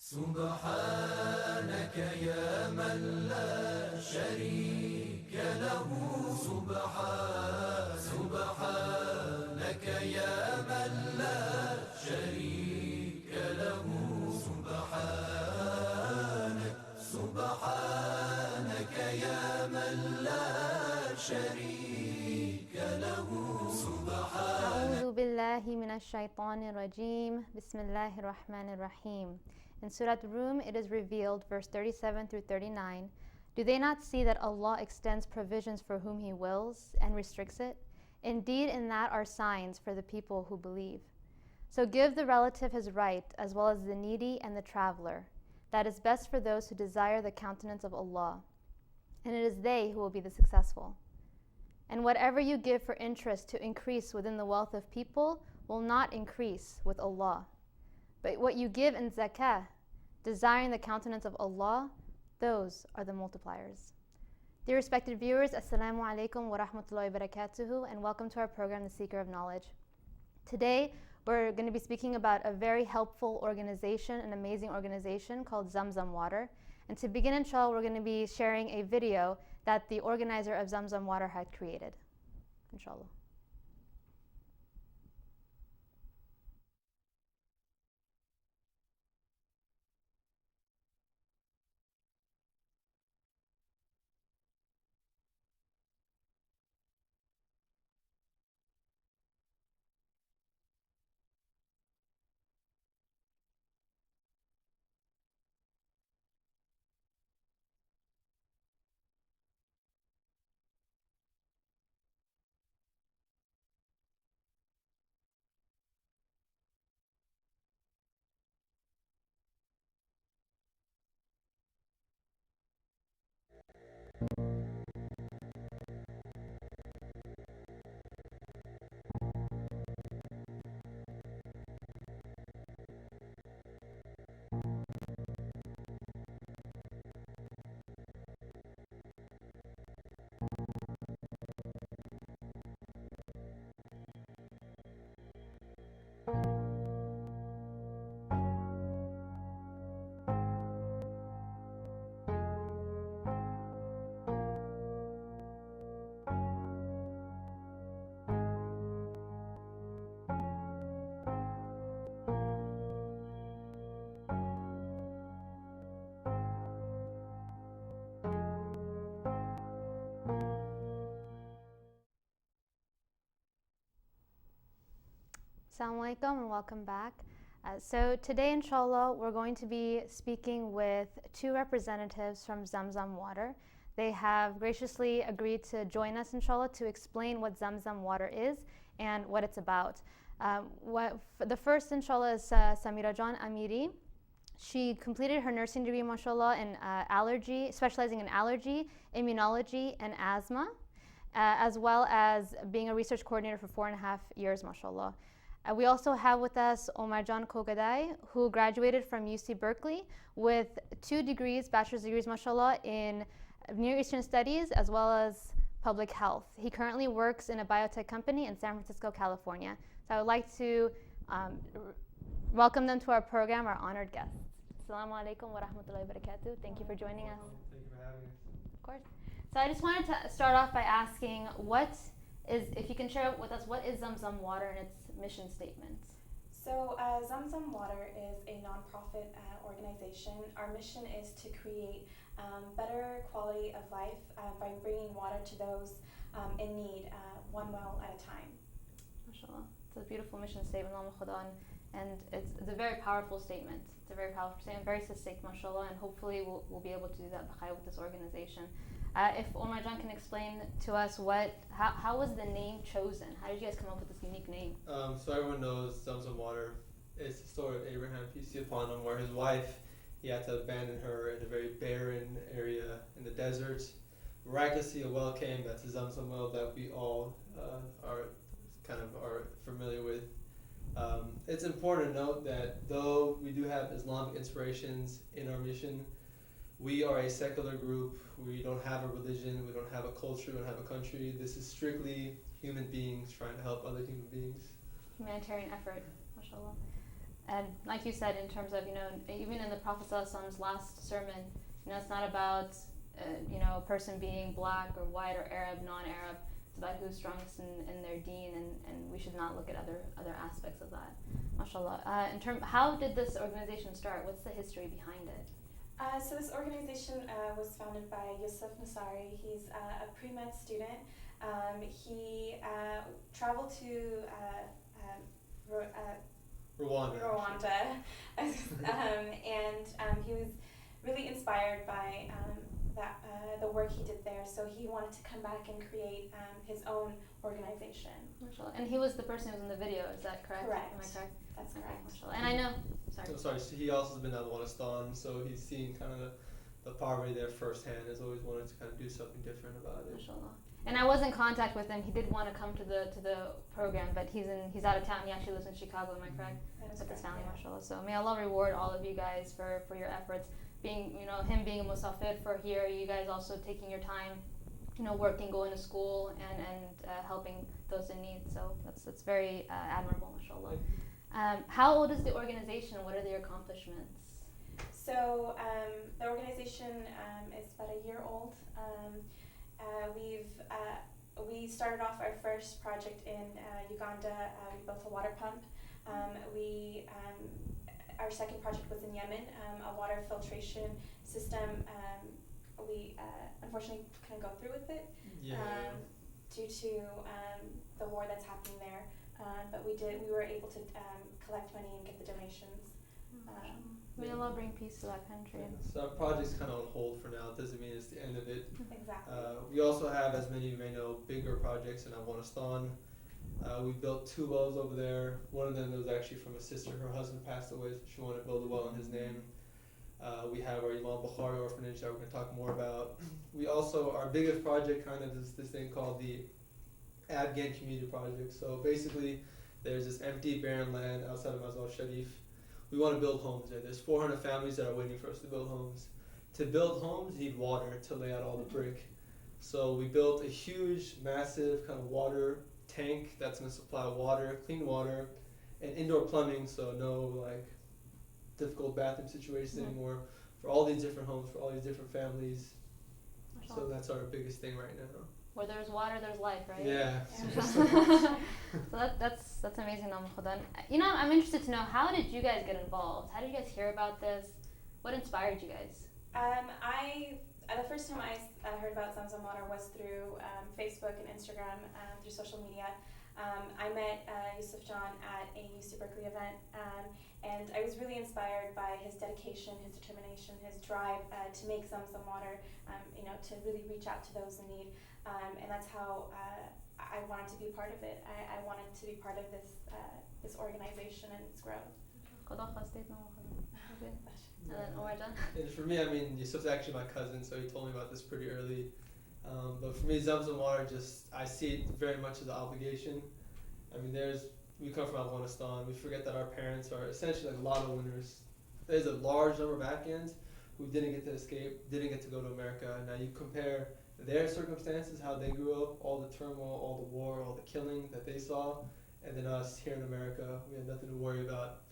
سبحانك يا من لا شريك له سبحانك يا من لا شريك له سبحانك يا من لا شريك له أعوذ بالله من الشيطان الرجيم بسم الله الرحمن الرحيم. In Surah Rum, it is revealed, verse 37 through 39, do they not see that Allah extends provisions for whom He wills and restricts it? Indeed, in that are signs for the people who believe. So give the relative his right, as well as the needy and the traveler. That is best for those who desire the countenance of Allah, and it is they who will be the successful. And whatever you give for interest to increase within the wealth of people will not increase with Allah. But what you give in zakah, desiring the countenance of Allah, those are the multipliers. Dear respected viewers, Assalamu alaikum wa rahmatullahi wa barakatuhu, and welcome to our program, The Seeker of Knowledge. Today, we're going to be speaking about a very helpful organization, an amazing organization called Zam Zam Water. And to begin, inshallah, we're going to be sharing a video that the organizer of Zam Zam Water had created. Inshallah. Assalamu alaikum and welcome back. So today, inshallah, we're going to be speaking with two representatives from Zam Zam Water. They have graciously agreed to join us, inshallah, to explain what Zam Zam Water is and what it's about. The first, inshallah, is Samira Jan Amiri. She completed her nursing degree, mashallah, in allergy, specializing in allergy, immunology, and asthma, as well as being a research coordinator for 4.5 years, mashallah. We also have with us Omar Jan Kogadai, who graduated from UC Berkeley with 2 degrees, bachelor's degrees, mashallah, in Near Eastern Studies as well as public health. He currently works in a biotech company in San Francisco, California. So I would like to welcome them to our program, our honored guests. Assalamu alaikum wa rahmatullahi wa barakatuh. Thank you for joining us. Thank you for having us. Of course. So I just wanted to start off by asking, if you can share with us, what is Zam Zam Water and its mission statement? So Zam Zam Water is a nonprofit organization. Our mission is to create better quality of life by bringing water to those in need, one well at a time. MashaAllah. It's a beautiful mission statement, and it's a very powerful statement. It's a very powerful statement, very succinct, mashallah, and hopefully we'll be able to do that with this organization. If Omar Jan can explain to us how was the name chosen? How did you guys come up with this unique name? So everyone knows Zam Zam Water. It's the story of Abraham, peace be upon him, where his wife, he had to abandon her in a very barren area in the desert. Miraculously, a well came. That's the Zam Zam well that we all are familiar with. It's important to note that though we do have Islamic inspirations in our mission, we are a secular group. We don't have a religion. We don't have a culture. We don't have a country. This is strictly human beings trying to help other human beings. Humanitarian effort, mashallah. And like you said, in terms of, even in the Prophet ﷺ's last sermon, it's not about, a person being black or white or Arab, non-Arab. It's about who's strongest in their deen, and we should not look at other aspects of that. MashaAllah. How did this organization start? What's the history behind it? So this organization was founded by Yusuf Nasari. He's a pre-med student. He traveled to Rwanda, and he was really inspired by the work he did there. So he wanted to come back and create his own organization. MashaAllah. And he was the person who was in the video. Is that correct? Correct. Am I correct? That's correct. MashaAllah. And I know. Sorry. Oh, sorry. So he also has been to Afghanistan, so he's seen kind of the poverty there firsthand. Has always wanted to kind of do something different about it. MashaAllah. And I was in contact with him. He did want to come to the program, but he's out of town. He actually lives in Chicago. Am I correct? With his family, MashaAllah. So may Allah reward all of you guys for your efforts. Being, him being a musafir for here, you guys also taking your time, working, going to school, and helping those in need. So that's very admirable, MashaAllah. How old is the organization? What are their accomplishments? So the organization is about a year old. We started off our first project in Uganda. We built a water pump. Our second project was in Yemen, a water filtration system. We unfortunately couldn't go through with it due to the war that's happening there. But we were able to collect money and get the donations. May Allah bring peace to that country. So our project's kind of on hold for now. It doesn't mean it's the end of it. Exactly. We also have, as many of you may know, bigger projects in Afghanistan. We built 2 wells over there. One of them was actually from a sister. Her husband passed away, so she wanted to build a well in his name. We have our Imam Bukhari orphanage that we're going to talk more about. We also, our biggest project kind of is this thing called the Afghan Community Project. So basically, there's this empty, barren land outside of Mazar Sharif. We want to build homes there. There's 400 families that are waiting for us to build homes. To build homes, you need water to lay out all the brick. So we built a huge, massive kind of water tank that's going to supply water, clean water, and indoor plumbing, so no difficult bathroom situations anymore for all these different homes, for all these different families. So that's our biggest thing right now. Where there's water, there's life, right? Yeah. So that's amazing, Khudan. I'm interested to know, how did you guys get involved? How did you guys hear about this? What inspired you guys? The first time I heard about Zam Zam Water was through Facebook and Instagram, through social media. I met Yusuf John at a Super Bakery event, and I was really inspired by his dedication, his determination, his drive to make Zam Zam Water, to really reach out to those in need. And that's how I wanted to be part of it. I wanted to be part of this organization and its growth. And for me, Yusuf's actually my cousin, so he told me about this pretty early. But for me, Zam Zam Water, I see it very much as an obligation. We come from Afghanistan. We forget that our parents are essentially like lotto winners. There's a large number of Afghans who didn't get to escape, didn't get to go to America. Now you compare their circumstances, how they grew up, all the turmoil, all the war, all the killing that they saw, and then us here in America, we had nothing to worry about.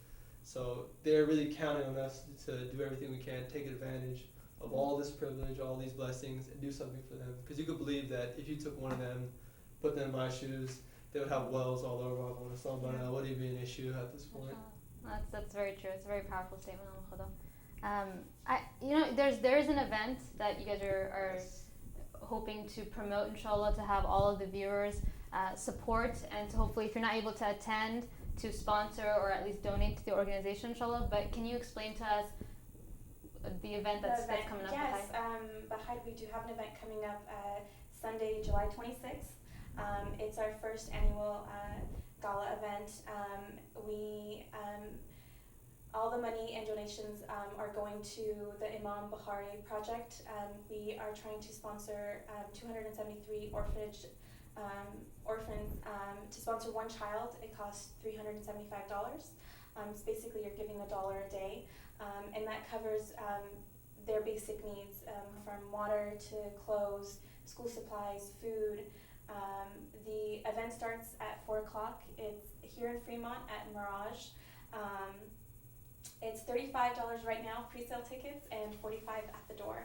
So they're really counting on us to do everything we can, take advantage of all this privilege, all these blessings, and do something for them. Because you could believe that if you took one of them, put them in my shoes, they would have wells all over Afghanistan by now. Wouldn't even be an issue at this point. That's very true. It's a very powerful statement, there is an event that you guys are hoping to promote, inshallah, to have all of the viewers support, and to hopefully, if you're not able to attend, to sponsor or at least donate to the organization, inshallah. But can you explain to us the event that's coming up? Yes, we do have an event coming up Sunday, July 26th. It's our first annual gala event. All the money and donations are going to the Imam Bukhari project. We are trying to sponsor 273 orphans. To sponsor one child, it costs $375. So basically, you're giving $1 a day, and that covers their basic needs, from water to clothes, school supplies, food. The event starts at 4 o'clock. It's here in Fremont at Mirage. It's $35 right now, pre-sale tickets, and $45 at the door.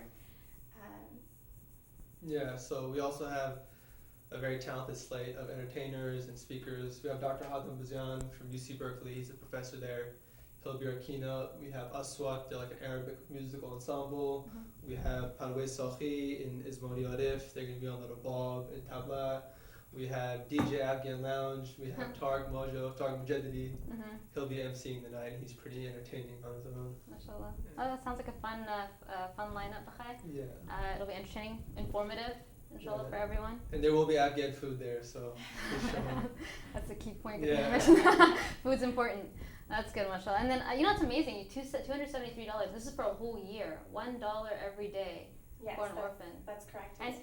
Yeah, so we also have a very talented slate of entertainers and speakers. We have Dr. Hatem Bazian from UC Berkeley. He's a professor there. He'll be our keynote. We have Aswat, they're like an Arabic musical ensemble. We have Parwez Sahi in Ismaili Arif. They're going to be on the Rabab and Tabla. We have DJ Afghan Lounge. We have Tarek Mujaddidi. He'll be emceeing the night. He's pretty entertaining on his own. MashaAllah. Oh, that sounds like a fun lineup, Bakhay. Yeah. It'll be entertaining, informative, inshallah, Yeah. for everyone. And there will be Afghan food there, so for sure. That's a key point. Yeah. Food's important. That's good, mashallah. And then, you know, it's amazing. $273. This is for a whole year. $1 every day Yes, for an orphan. that's correct. And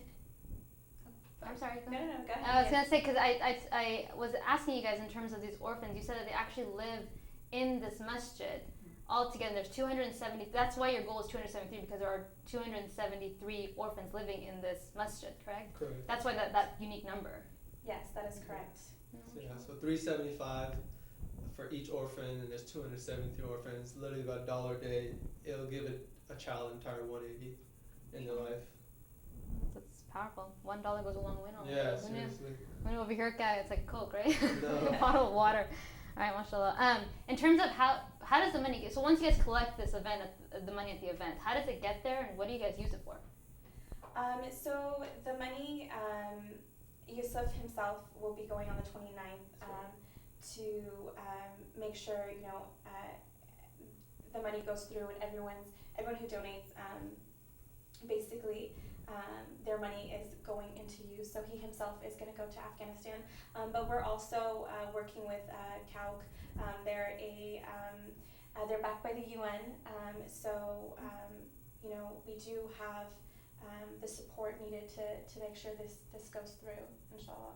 I'm sorry. Go No, ahead. go ahead. I was gonna say, because I was asking you guys in terms of these orphans. You said that they actually live in this masjid. Altogether, there's 270. That's why your goal is 273, because there are 273 orphans living in this masjid. Correct. Correct. That's why that unique number. Yes, that is correct. So, yeah, so $375 for each orphan, and there's 273 orphans. Literally about $1 a day. It'll give a child an entire 180 in their life. That's powerful. $1 goes a long way. Yeah, Who knew? seriously. When over here, guy, it's like Coke, right? No. A bottle of water. All right, mashallah. In terms of how does the money get? So once you guys collect this event, the money at the event, how does it get there, and what do you guys use it for? So the money, Yusuf himself will be going on the 29th to make sure the money goes through, and everyone who donates basically their money is going into use. So he himself is going to go to Afghanistan, but we're also working with CAUC. They're backed by the UN, so we do have the support needed to make sure this goes through, inshallah.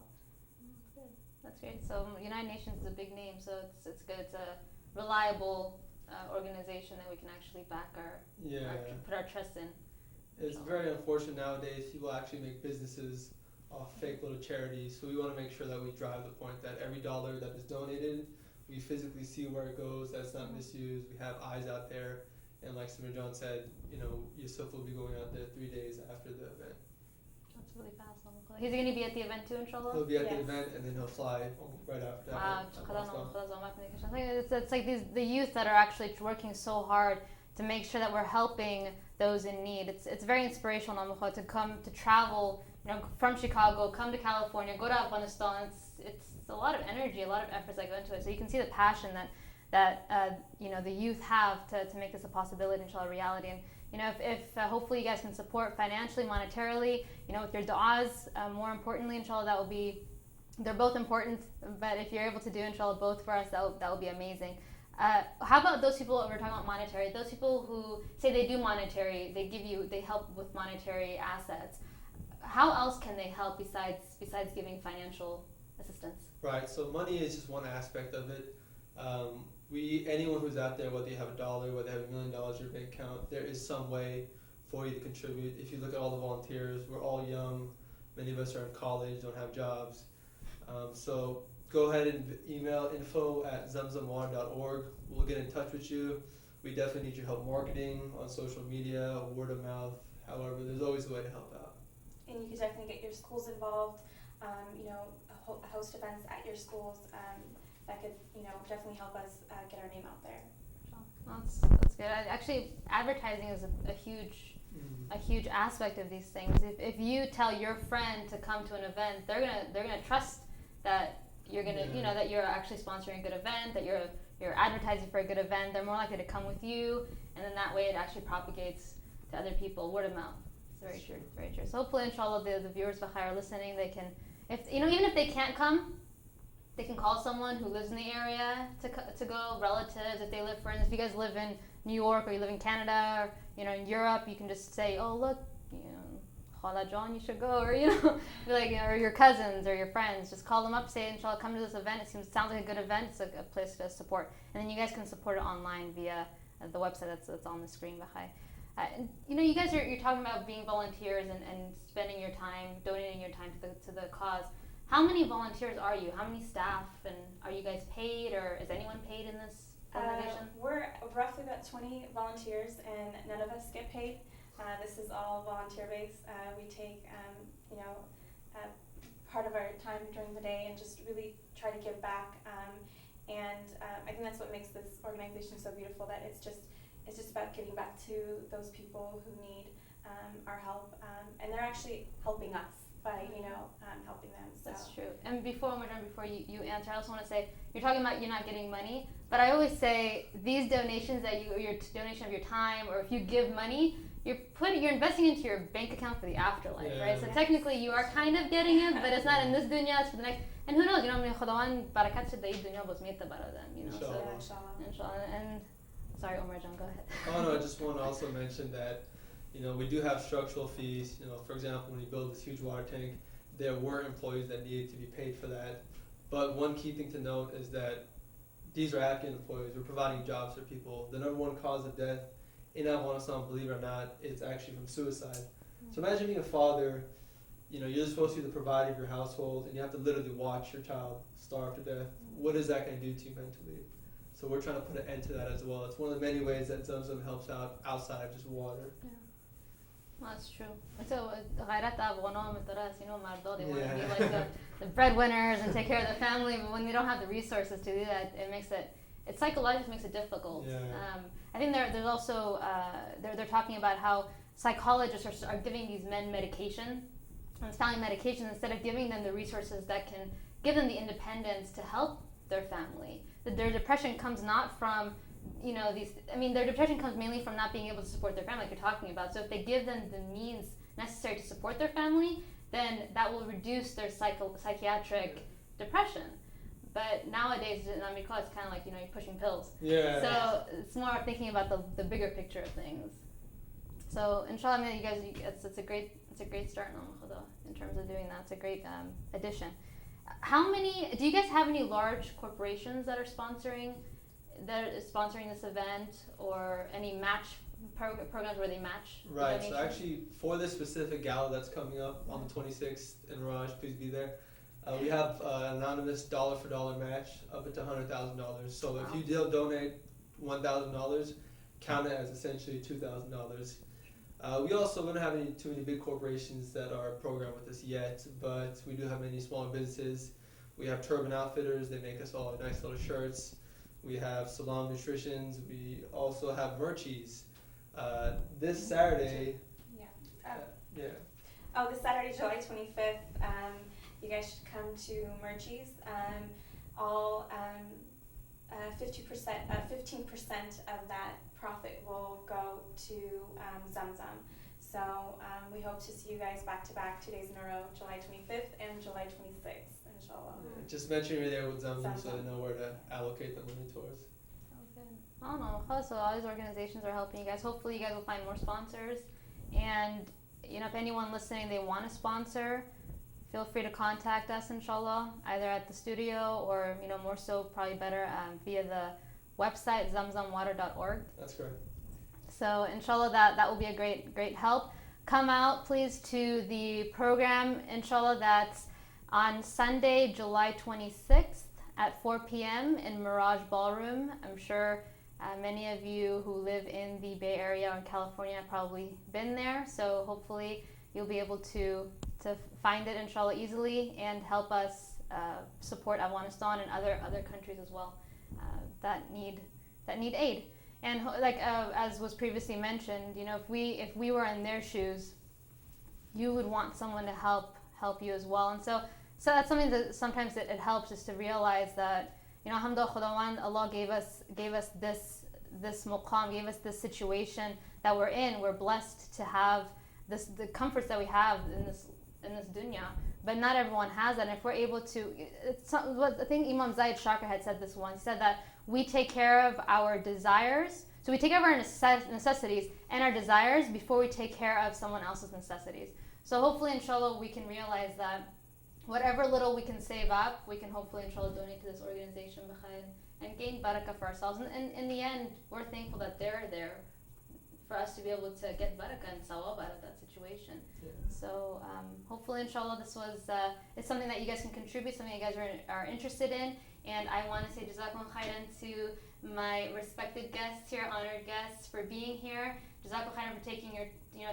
That's great. So United Nations is a big name, so it's good. It's a reliable organization that we can actually back put our trust in. It's very unfortunate nowadays. People actually make businesses off fake little charities. So we want to make sure that we drive the point that every dollar that is donated, we physically see where it goes. That's not misused. We have eyes out there. And like Samir John said, Yusuf will be going out there 3 days after the event. That's really fast. He's going to be at the event too, inshallah? He'll be at Yes. the event, and then he'll fly right after that. Wow, it's like the youth that are actually working so hard to make sure that we're helping those in need. It's very inspirational to come to travel, from Chicago, come to California, go to Afghanistan. It's a lot of energy, a lot of efforts that go into it. So you can see the passion that the youth have to make this a possibility, inshallah, reality. And if hopefully you guys can support financially, monetarily, with your du'as, more importantly, inshallah, they're both important, but if you're able to do, inshallah, both for us, that would be amazing. How about those people, we're talking about monetary, those people who say they do monetary, they help with monetary assets. How else can they help besides giving financial assistance? Right, so money is just one aspect of it. Anyone who's out there, whether you have $1, whether you have $1 million in your bank account, there is some way for you to contribute. If you look at all the volunteers, we're all young. Many of us are in college, don't have jobs. So go ahead and email info@zamzamwater.org. We'll get in touch with you. We definitely need your help marketing on social media, word of mouth. However, there's always a way to help out. And you can definitely get your schools involved. Host events at your schools. That could, definitely help us get our name out there. That's good. Actually, advertising is a huge aspect of these things. If you tell your friend to come to an event, they're gonna trust that you're gonna, that you're actually sponsoring a good event, that you're advertising for a good event. They're more likely to come with you, and then that way it actually propagates to other people, word of mouth. It's very true. Very true. So hopefully, inshallah, the viewers are listening. They can, even if they can't come, they can call someone who lives in the area to go, relatives, if they live, friends. If you guys live in New York or you live in Canada or, in Europe, you can just say, oh, look, Khala John, you should go, or, be like, or your cousins or your friends. Just call them up, say, inshallah, come to this event. It sounds like a good event. It's a place to support. And then you guys can support it online via the website that's on the screen behind. You guys you're talking about being volunteers and spending your time, donating your time to the cause. How many volunteers are you? How many staff? And are you guys paid, or is anyone paid in this organization? We're roughly about 20 volunteers, and none of us get paid. This is all volunteer-based. We take, part of our time during the day and just really try to give back. I think that's what makes this organization so beautiful. That it's just about giving back to those people who need our help, and they're actually helping us by helping them. So. That's true. And before you answer, I also want to say you're talking about you're not getting money, but I always say these donations your donation of your time, or if you give money, you're investing into your bank account for the afterlife, right? So technically you are kind of getting it, but it's not in this dunya, it's for the next. And who knows, خداوند برکت شده این دنیا باز میته برادم, Inshallah. So inshallah. And sorry, Omar John, go ahead. Oh no, I just want to also mention that we do have structural fees. For example, when you build this huge water tank, there were employees that needed to be paid for that. But one key thing to note is that these are Afghan employees. We're providing jobs for people. The number one cause of death in Afghanistan, believe it or not, it's actually from suicide. So imagine being a father, you're supposed to be the provider of your household, and you have to literally watch your child starve to death. What is that going to do to you mentally? So we're trying to put an end to that as well. It's one of the many ways that Zam Zam helps out outside of just water. Yeah. Well, that's true. So غیرت افغانا مترس, مردا, they want to be like the breadwinners and take care of their family, but when they don't have the resources to do that, it psychologically makes it difficult. Yeah. I think there's also they're talking about how psychologists are giving these men medication and family medication instead of giving them the resources that can give them the independence to help their family. Their depression comes not from their depression comes mainly from not being able to support their family, like you're talking about. So if they give them the means necessary to support their family, then that will reduce their psychiatric depression. But nowadays in America, it's kind of like, you're pushing pills. Yeah. So it's more thinking about the bigger picture of things. So inshallah, you guys, it's a great start in terms of doing that. It's a great addition. Do you guys have any large corporations that are sponsoring this event, or any match programs where they match? Right. So actually, for this specific gala that's coming up on the 26th in Mirage, please be there. We have an anonymous dollar for dollar match up to $100,000. So if you donate $1,000, count it as essentially $2,000. We also don't have too many big corporations that are programmed with us yet, but we do have many smaller businesses. We have Turban Outfitters. They make us all nice little shirts. We have Salam Nutritions. We also have Merchies. This Saturday. This Saturday, July 25th. You guys should come to Mirage. 15% of that profit will go to Zam Zam. So we hope to see you guys back to back 2 days in a row, July 25th and July 26th, inshallah. Yeah, just mention you're there with Zam Zam so they know where to allocate the money towards. Okay. I don't know. So all these organizations are helping you guys. Hopefully you guys will find more sponsors. And if anyone listening, they want to sponsor, feel free to contact us, inshallah, either at the studio or, more so, probably better via the website, zamzamwater.org. That's correct. So, inshallah, that will be a great help. Come out, please, to the program, inshallah, that's on Sunday, July 26th at 4 p.m. in Mirage Ballroom. I'm sure many of you who live in the Bay Area or in California have probably been there. So, hopefully, you'll be able to find it, inshallah, easily and help us support Afghanistan and other countries as well that need aid. And as was previously mentioned, if we were in their shoes, you would want someone to help you as well. And so that's something that sometimes it helps, just to realize that alhamdulillah, Khudawand, Allah gave us this muqam, gave us this situation that we're in. We're blessed to have the comforts that we have in this dunya, but not everyone has that. And if we're able to, I think Imam Zaid Shakir had said this once. He said that we take care of our desires, so we take care of our necessities and our desires before we take care of someone else's necessities. So hopefully, inshallah, we can realize that whatever little we can save up, we can hopefully, inshallah, donate to this organization and gain barakah for ourselves. And in the end, we're thankful that they're there for us to be able to get barakah and sawab out of that situation. Yeah. So hopefully, inshallah, this was it's something that you guys can contribute, something you guys are interested in. And I want to say jazakum khairan to my respected guests here, honored guests, for being here. Jazakallah khairan for taking your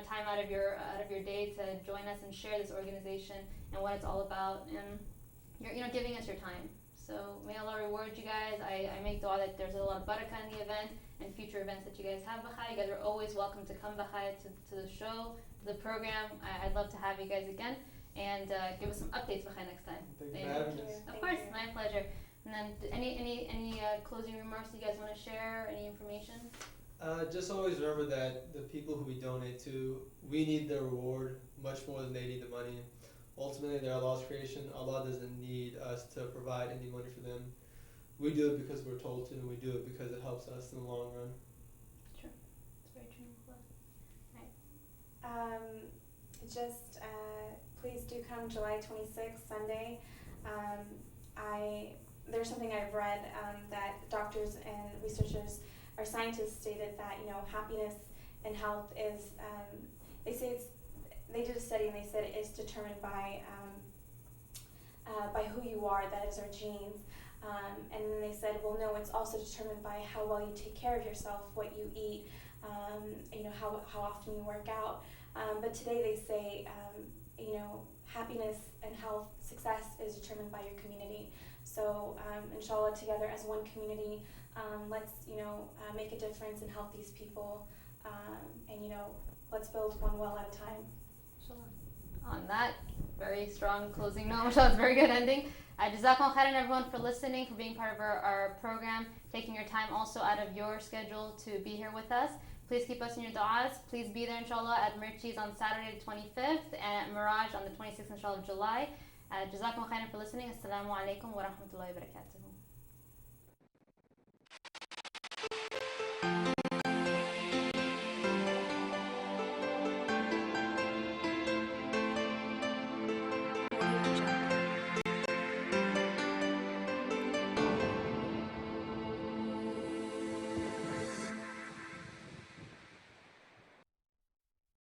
time out of your day to join us and share this organization and what it's all about, and you're giving us your time. So may Allah reward you guys. I make dua that there's a lot of barakah in the event and future events that you guys have, Bakhai. You guys are always welcome to come, Bakhai, to the show, to the program. I'd love to have you guys again and give us some updates, Bakhai, next time. Thank you for having us. Of course, my pleasure. And then any closing remarks you guys want to share? Any information? Just always remember that the people who we donate to, we need their reward much more than they need the money. Ultimately, they're Allah's creation. Allah doesn't need us to provide any money for them. We do it because we're told to, and we do it because it helps us in the long run. True. It's very true. Please do come July 26th, Sunday. There's something I've read that doctors and researchers or scientists stated that happiness and health is they did a study and they said it's determined by who you are, that is our genes. And then they said, well, no, it's also determined by how well you take care of yourself, what you eat, how often you work out. But today they say, happiness and health, success is determined by your community. So, inshallah, together as one community, let's, make a difference and help these people, and, let's build one well at a time. On that very strong closing note, Mashallah, it's a very good ending. Jazakallah khairan everyone for listening, for being part of our program, taking your time also out of your schedule to be here with us. Please keep us in your du'as. Please be there, inshallah, at Mirage on Saturday the 25th and at Mirage on the 26th, inshallah, of July. Jazakallah khairan for listening. Assalamu alaikum wa rahmatullahi wa barakatuh.